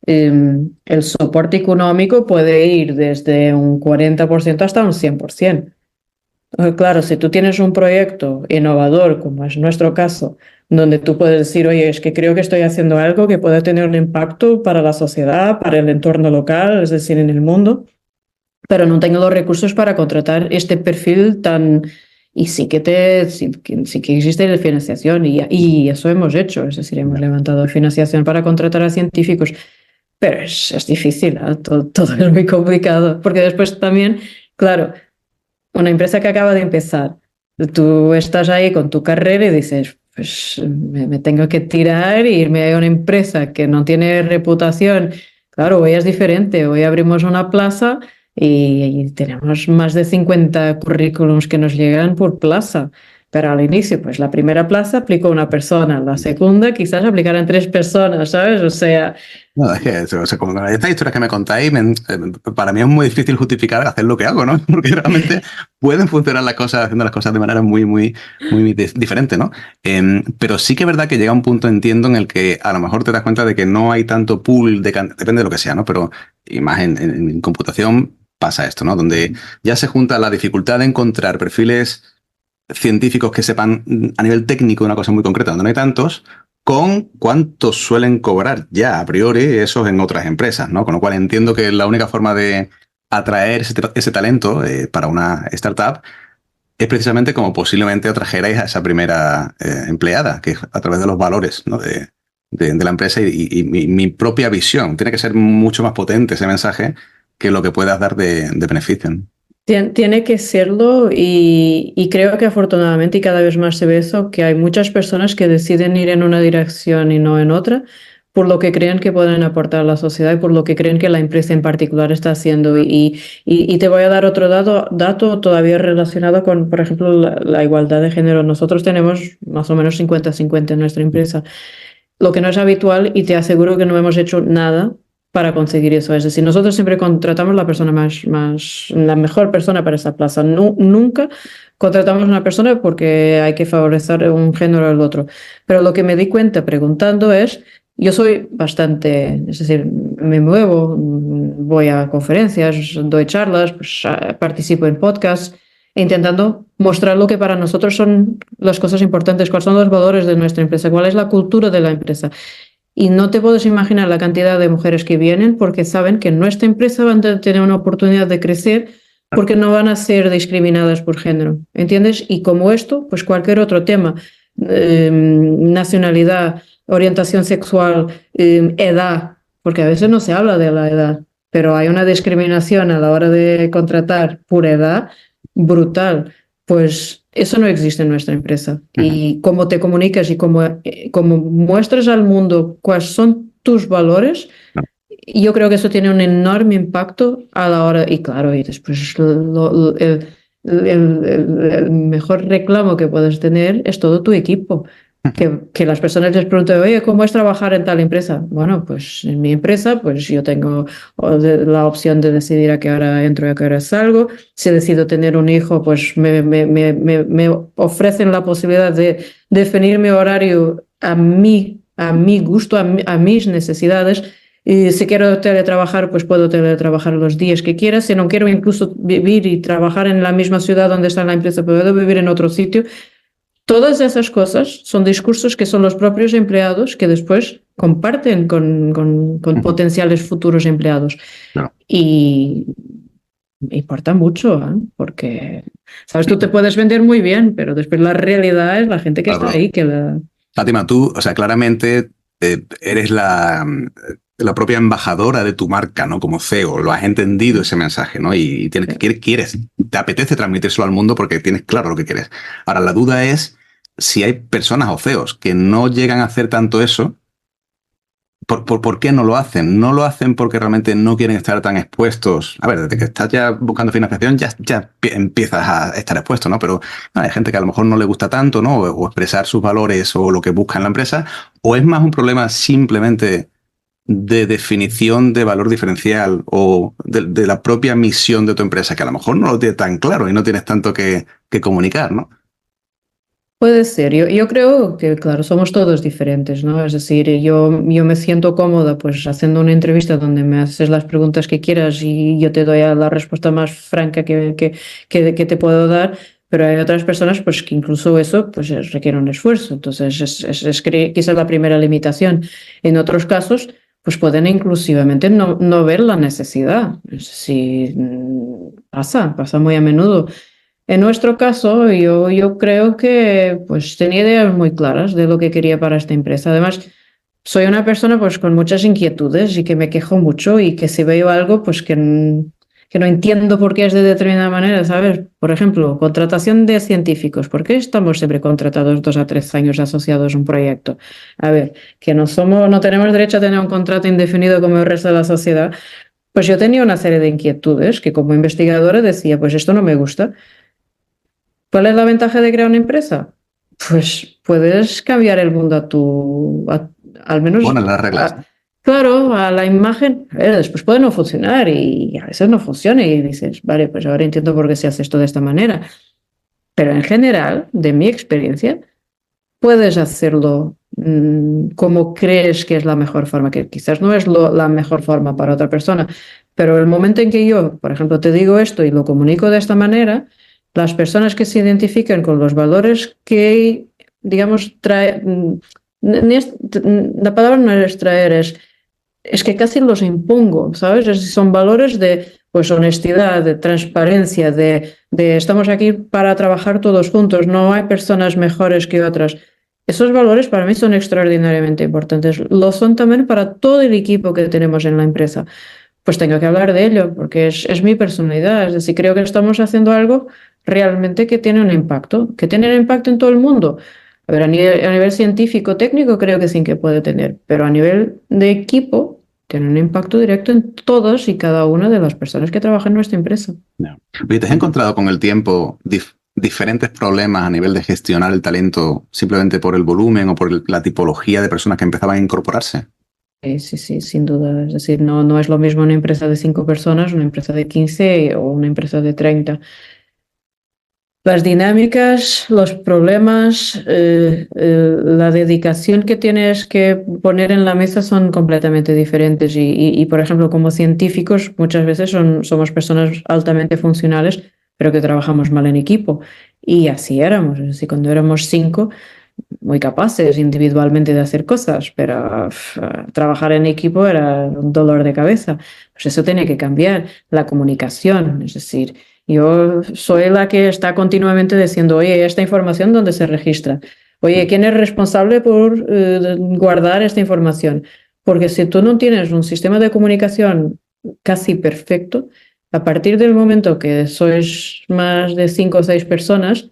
el soporte económico puede ir desde un 40% hasta un 100%. Claro, si tú tienes un proyecto innovador, como es nuestro caso, donde tú puedes decir, oye, es que creo que estoy haciendo algo que puede tener un impacto para la sociedad, para el entorno local, es decir, en el mundo, pero no tengo los recursos para contratar este perfil tan... Y sí que existe la financiación y eso hemos hecho, es decir, hemos levantado financiación para contratar a científicos, pero es difícil, ¿eh? Todo es muy complicado, porque después también, claro, una empresa que acaba de empezar, tú estás ahí con tu carrera y dices, pues me tengo que tirar e irme a una empresa que no tiene reputación. Claro, hoy es diferente, hoy abrimos una plaza y tenemos más de 50 currículums que nos llegan por plaza. Pero al inicio, pues la primera plaza aplicó una persona, la segunda quizás aplicaran 3 personas, ¿sabes? O sea... No, es que con estas historias que me contáis, para mí es muy difícil justificar hacer lo que hago, ¿no? Porque realmente pueden funcionar las cosas haciendo las cosas de manera muy diferente, ¿no? Pero sí que es verdad que llega un punto, entiendo, en el que a lo mejor te das cuenta de que no hay tanto pool, depende de lo que sea, ¿no? Pero y más en computación pasa esto, ¿no? Donde ya se junta la dificultad de encontrar perfiles científicos que sepan a nivel técnico una cosa muy concreta, donde no hay tantos, con cuánto suelen cobrar ya a priori esos en otras empresas, ¿no? Con lo cual entiendo que la única forma de atraer ese talento para una startup es precisamente como posiblemente atrajerais a esa primera empleada, que es a través de los valores, ¿no? de la empresa y mi propia visión. Tiene que ser mucho más potente ese mensaje que lo que puedas dar de beneficio, ¿no? Tiene que serlo y creo que afortunadamente y cada vez más se ve eso, que hay muchas personas que deciden ir en una dirección y no en otra, por lo que creen que pueden aportar a la sociedad y por lo que creen que la empresa en particular está haciendo. Y te voy a dar otro dato todavía relacionado con, por ejemplo, la igualdad de género. Nosotros tenemos más o menos 50-50 en nuestra empresa, lo que no es habitual y te aseguro que no hemos hecho nada para conseguir eso. Es decir, nosotros siempre contratamos la persona la mejor persona para esa plaza. Nunca contratamos una persona porque hay que favorecer un género al otro. Pero lo que me di cuenta preguntando es, yo soy bastante, es decir, me muevo, voy a conferencias, doy charlas, pues, participo en podcasts, intentando mostrar lo que para nosotros son las cosas importantes, cuáles son los valores de nuestra empresa, cuál es la cultura de la empresa. Y no te puedes imaginar la cantidad de mujeres que vienen porque saben que en nuestra empresa van a tener una oportunidad de crecer porque no van a ser discriminadas por género, ¿entiendes? Y como esto, pues cualquier otro tema, nacionalidad, orientación sexual, edad, porque a veces no se habla de la edad, pero hay una discriminación a la hora de contratar por edad brutal. Pues eso no existe en nuestra empresa. Y cómo te comunicas y cómo muestras al mundo cuáles son tus valores, yo creo que eso tiene un enorme impacto a la hora, y claro, y después el mejor reclamo que puedes tener es todo tu equipo. Que las personas les pregunten, oye, ¿cómo es trabajar en tal empresa? Bueno, pues en mi empresa, pues yo tengo la opción de decidir a qué hora entro y a qué hora salgo. Si decido tener un hijo, pues me ofrecen la posibilidad de definir mi horario a mi gusto, a mis necesidades. Y si quiero teletrabajar, pues puedo teletrabajar los días que quiera. Si no quiero incluso vivir y trabajar en la misma ciudad donde está la empresa, puedo vivir en otro sitio. Todas esas cosas son discursos que son los propios empleados que después comparten con potenciales futuros empleados. No. Y importa mucho, ¿eh? Porque, sabes, tú te puedes vender muy bien, pero después la realidad es la gente que está ahí. Fátima, tú, o sea, claramente eres la propia embajadora de tu marca, ¿no? Como CEO, lo has entendido ese mensaje, ¿no? Y quieres, te apetece transmitírselo al mundo porque tienes claro lo que quieres. Ahora, la duda es si hay personas o CEOs que no llegan a hacer tanto eso, ¿por qué no lo hacen? No lo hacen porque realmente no quieren estar tan expuestos. A ver, desde que estás ya buscando financiación ya empiezas a estar expuesto, ¿no? Pero hay gente que a lo mejor no le gusta tanto, ¿no? O expresar sus valores o lo que busca en la empresa. ¿O es más un problema simplemente de definición de valor diferencial o de la propia misión de tu empresa, que a lo mejor no lo tienes tan claro y no tienes tanto que comunicar, ¿no? Puede ser. Yo creo que, claro, somos todos diferentes, ¿no? Es decir, yo me siento cómoda pues haciendo una entrevista donde me haces las preguntas que quieras y yo te doy la respuesta más franca que te puedo dar, pero hay otras personas pues que incluso eso pues requiere un esfuerzo. Entonces, es quizás la primera limitación. En otros casos, pues pueden inclusivamente no ver la necesidad. Sí, pasa muy a menudo. En nuestro caso, yo creo que pues tenía ideas muy claras de lo que quería para esta empresa. Además, soy una persona pues con muchas inquietudes y que me quejo mucho y que si veo algo pues que no entiendo por qué es de determinada manera, ¿sabes? Por ejemplo, contratación de científicos. ¿Por qué estamos siempre contratados 2 a 3 años asociados a un proyecto? A ver, que no tenemos derecho a tener un contrato indefinido como el resto de la sociedad. Pues yo tenía una serie de inquietudes que como investigadora decía, pues esto no me gusta. ¿Cuál es la ventaja de crear una empresa? Pues puedes cambiar el mundo al menos. Bueno, las reglas. Claro, a la imagen. Después puede no funcionar y a veces no funciona y dices, vale, pues ahora entiendo por qué se hace esto de esta manera. Pero en general, de mi experiencia, puedes hacerlo como crees que es la mejor forma, que quizás no es la mejor forma para otra persona, pero el momento en que yo, por ejemplo, te digo esto y lo comunico de esta manera, las personas que se identifican con los valores que, digamos, la palabra no es traer, es que casi los impongo, ¿sabes? Son valores de pues honestidad, de transparencia, de estamos aquí para trabajar todos juntos, no hay personas mejores que otras. Esos valores para mí son extraordinariamente importantes. Lo son también para todo el equipo que tenemos en la empresa. Pues tengo que hablar de ello porque es mi personalidad. Es decir, creo que estamos haciendo algo realmente que tiene un impacto en todo el mundo. A ver, a nivel científico, técnico, creo que sí que puede tener, pero a nivel de equipo, tiene un impacto directo en todas y cada una de las personas que trabajan en nuestra empresa. No. Oye, ¿te has encontrado con el tiempo diferentes problemas a nivel de gestionar el talento simplemente por el volumen o por la tipología de personas que empezaban a incorporarse? Sí, sin duda. Es decir, no es lo mismo una empresa de 5 personas, una empresa de 15 o una empresa de 30. Las dinámicas, los problemas, la dedicación que tienes que poner en la mesa son completamente diferentes. Y, por ejemplo, como científicos, muchas veces somos personas altamente funcionales, pero que trabajamos mal en equipo. Y así éramos. Es decir, cuando éramos 5, muy capaces individualmente de hacer cosas, pero trabajar en equipo era un dolor de cabeza. Pues eso tiene que cambiar. La comunicación, es decir, yo soy la que está continuamente diciendo, oye, esta información, ¿dónde se registra? Oye, ¿quién es responsable por guardar esta información? Porque si tú no tienes un sistema de comunicación casi perfecto, a partir del momento que sois más de 5 o 6 personas,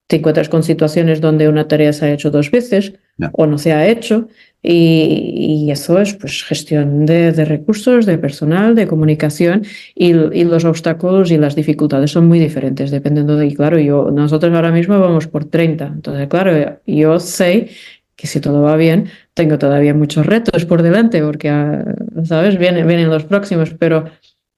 te encuentras con situaciones donde una tarea se ha hecho 2 veces o no se ha hecho y eso es pues gestión de recursos, de personal, de comunicación y los obstáculos y las dificultades son muy diferentes dependiendo de, y claro, nosotros ahora mismo vamos por 30, entonces claro, yo sé que si todo va bien, tengo todavía muchos retos por delante porque, ¿sabes? Vienen los próximos, pero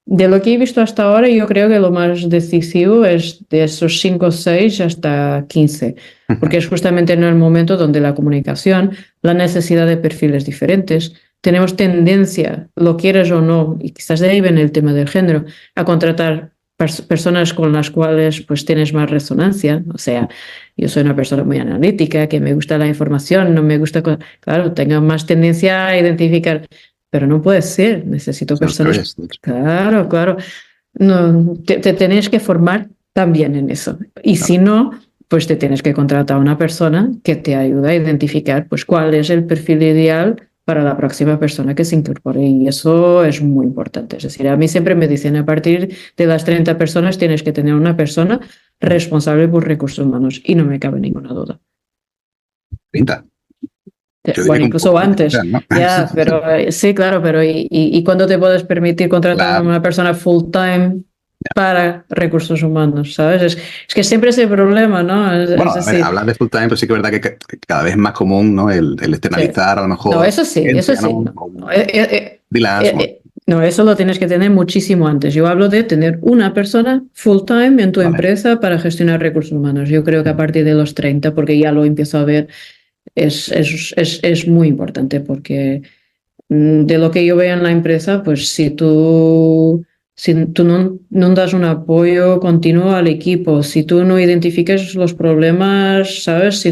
de lo que he visto hasta ahora, yo creo que lo más decisivo es de esos 5 o 6 hasta 15, porque es justamente en el momento donde la comunicación, la necesidad de perfiles diferentes, tenemos tendencia, lo quieres o no, y quizás de ahí viene el tema del género, a contratar personas con las cuales pues tienes más resonancia. O sea, yo soy una persona muy analítica, que me gusta la información, no me gusta, claro, tengo más tendencia a identificar. Pero no puede ser, necesito personas. Claro. No, te tenés que formar también en eso. Y si no, pues te tienes que contratar a una persona que te ayude a identificar pues, cuál es el perfil ideal para la próxima persona que se incorpore. Y eso es muy importante. Es decir, a mí siempre me dicen, a partir de las 30 personas tienes que tener una persona responsable por recursos humanos. Y no me cabe ninguna duda. 30. Bueno, incluso antes, ¿no? Ya, pero sí, claro, pero ¿y cuándo te puedes permitir contratar a una persona full time para recursos humanos? ¿Sabes? Es que siempre es el problema, ¿no? Bueno, a ver, hablar de full time, pero sí que es verdad que cada vez es más común, ¿no? El externalizar a lo mejor. No, eso sí. No, eso lo tienes que tener muchísimo antes. Yo hablo de tener una persona full time en tu empresa para gestionar recursos humanos. Yo creo que a partir de los 30, porque ya lo empiezo a ver. Es muy importante porque de lo que yo veo en la empresa, pues si tú no das un apoyo continuo al equipo, si tú no identificas los problemas, ¿sabes?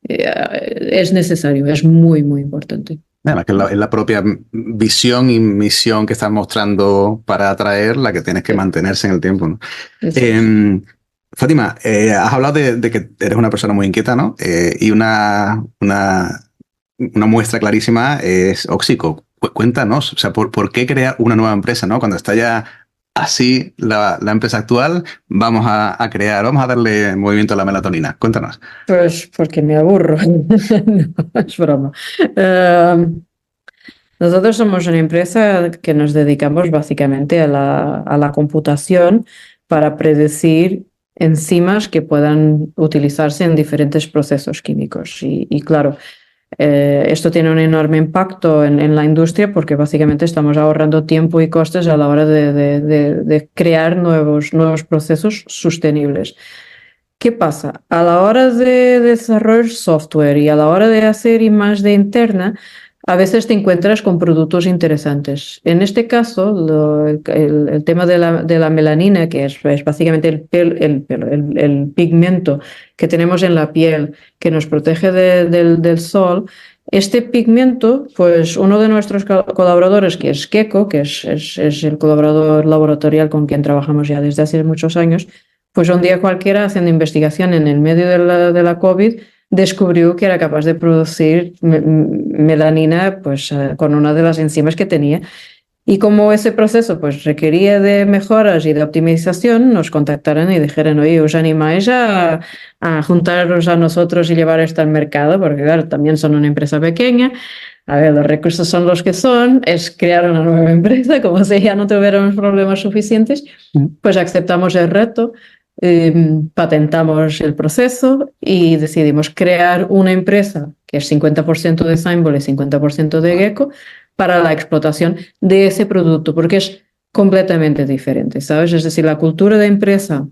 Es necesario, es muy, muy importante. Además, que es la propia visión y misión que estás mostrando para atraer la que tienes que mantenerse en el tiempo, ¿no? Fátima, has hablado de que eres una persona muy inquieta, ¿no? Y una muestra clarísima es Oxico. Cuéntanos, o sea, ¿por qué crear una nueva empresa, ¿no? Cuando está ya así la empresa actual, vamos a darle movimiento a la melatonina. Cuéntanos. Pues porque me aburro. No, es broma. Nosotros somos una empresa que nos dedicamos básicamente a la computación para predecir enzimas que puedan utilizarse en diferentes procesos químicos. Y claro, esto tiene un enorme impacto en la industria porque básicamente estamos ahorrando tiempo y costes a la hora de crear nuevos procesos sostenibles. ¿Qué pasa? A la hora de desarrollar software y a la hora de hacer I+D interna, a veces te encuentras con productos interesantes. En este caso, el tema de la melanina, que es básicamente el pigmento que tenemos en la piel que nos protege del sol, este pigmento, pues uno de nuestros colaboradores, que es Gecko, que es el colaborador laboratorial con quien trabajamos ya desde hace muchos años, pues un día cualquiera, haciendo investigación en el medio de la COVID, descubrió que era capaz de producir melanina pues, con una de las enzimas que tenía. Y como ese proceso pues, requería de mejoras y de optimización, nos contactaron y dijeron, oye, ¿os animáis a juntaros a nosotros y llevar esto al mercado? Porque claro, también son una empresa pequeña. A ver, los recursos son los que son, es crear una nueva empresa, como si ya no tuviéramos problemas suficientes, pues aceptamos el reto. Patentamos el proceso y decidimos crear una empresa que es 50% de Symbol y 50% de Gecko para la explotación de ese producto, porque es completamente diferente, ¿sabes? Es decir, la cultura de empresa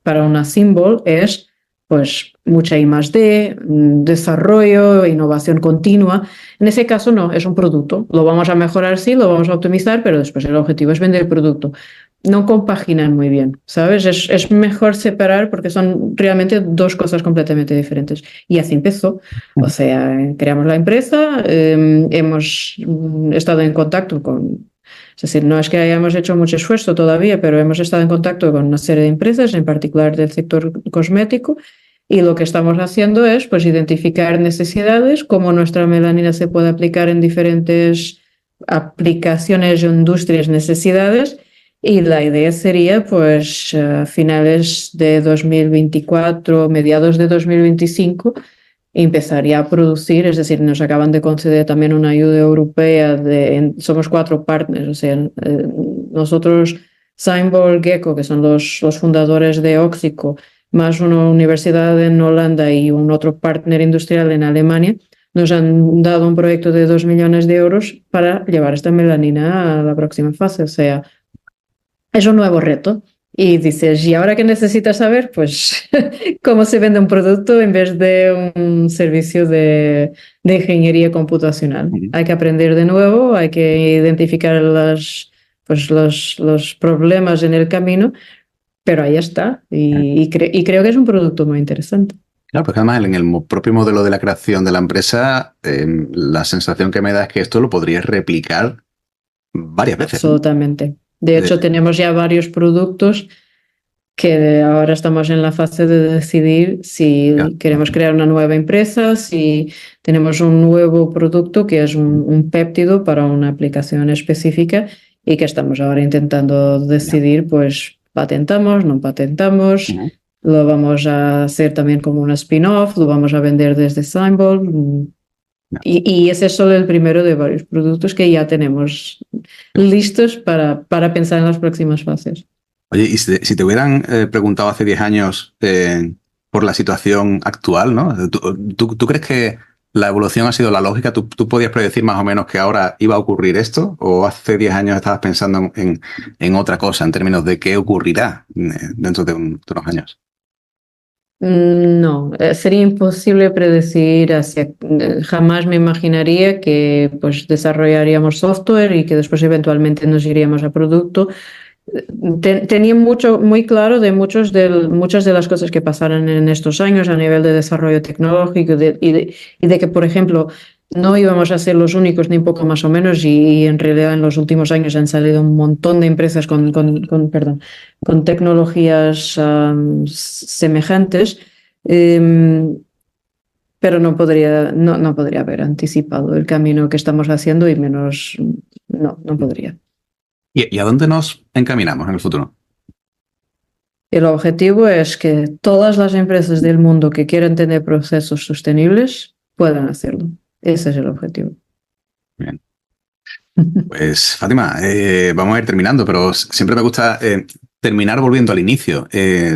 para una Symbol es pues mucha I+D, desarrollo, innovación continua. En ese caso no, es un producto. Lo vamos a mejorar, sí, lo vamos a optimizar, pero después el objetivo es vender el producto. No compaginan muy bien, ¿sabes? Es mejor separar porque son realmente dos cosas completamente diferentes. Y así empezó. O sea, creamos la empresa, hemos estado en contacto con... Es decir, no es que hayamos hecho mucho esfuerzo todavía, pero hemos estado en contacto con una serie de empresas, en particular del sector cosmético, y lo que estamos haciendo es pues, identificar necesidades, cómo nuestra melanina se puede aplicar en diferentes aplicaciones o industrias necesidades, y la idea sería, pues, a finales de 2024, mediados de 2025, empezaría a producir, es decir, nos acaban de conceder también una ayuda europea, somos 4 partners, o sea, nosotros, Symbol, Gecko, que son los fundadores de Oxico, más una universidad en Holanda y un otro partner industrial en Alemania, nos han dado un proyecto de 2 millones de euros para llevar esta melanina a la próxima fase, o sea, es un nuevo reto. Y dices, ¿y ahora qué necesitas saber? Pues cómo se vende un producto en vez de un servicio de ingeniería computacional. Hay que aprender de nuevo, hay que identificar los problemas en el camino, pero ahí está. Y creo que es un producto muy interesante. Claro, porque además en el propio modelo de la creación de la empresa, la sensación que me da es que esto lo podrías replicar varias veces. Absolutamente. De hecho, tenemos ya varios productos que ahora estamos en la fase de decidir si queremos crear una nueva empresa, si tenemos un nuevo producto que es un péptido para una aplicación específica y que estamos ahora intentando decidir, pues patentamos, no patentamos, lo vamos a hacer también como una spin-off, lo vamos a vender desde Symbol. Y ese es solo el primero de varios productos que ya tenemos listos para pensar en las próximas fases. Oye, y si te hubieran preguntado hace 10 años por la situación actual, ¿no? ¿Tú crees que la evolución ha sido la lógica? ¿Tú podías predecir más o menos que ahora iba a ocurrir esto? ¿O hace 10 años estabas pensando en otra cosa, en términos de qué ocurrirá dentro de unos años? No, sería imposible predecir jamás me imaginaría que pues desarrollaríamos software y que después eventualmente nos iríamos a producto. Tenía muy claro de muchas de las cosas que pasaron en estos años a nivel de desarrollo tecnológico y de que, por ejemplo, no íbamos a ser los únicos ni poco más o menos y en realidad en los últimos años han salido un montón de empresas con tecnologías semejantes, pero no podría haber anticipado el camino que estamos haciendo y menos, no podría. ¿Y a dónde nos encaminamos en el futuro? El objetivo es que todas las empresas del mundo que quieran tener procesos sostenibles puedan hacerlo. Ese es el objetivo. Bien. Pues, Fátima, vamos a ir terminando, pero siempre me gusta terminar volviendo al inicio.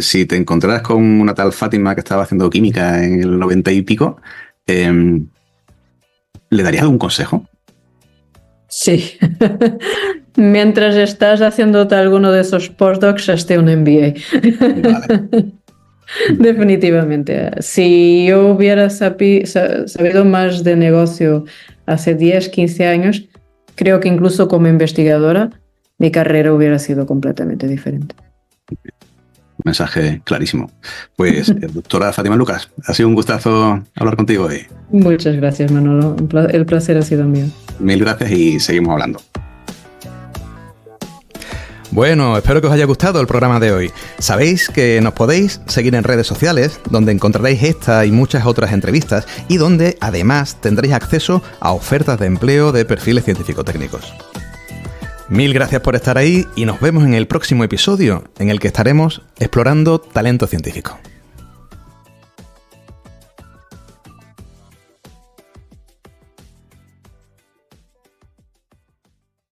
Si te encontraras con una tal Fátima que estaba haciendo química en el 90 y pico, ¿le darías algún consejo? Sí. Mientras estás haciéndote alguno de esos postdocs, hazte un MBA. Vale. Definitivamente. Si yo hubiera sabido más de negocio hace 10, 15 años, creo que incluso como investigadora, mi carrera hubiera sido completamente diferente. Mensaje clarísimo. Pues, doctora Fátima Lucas, ha sido un gustazo hablar contigo hoy. Muchas gracias, Manolo. El placer ha sido mío. Mil gracias y seguimos hablando. Bueno, espero que os haya gustado el programa de hoy. Sabéis que nos podéis seguir en redes sociales, donde encontraréis esta y muchas otras entrevistas y donde además tendréis acceso a ofertas de empleo de perfiles científico-técnicos. Mil gracias por estar ahí y nos vemos en el próximo episodio, en el que estaremos explorando talento científico.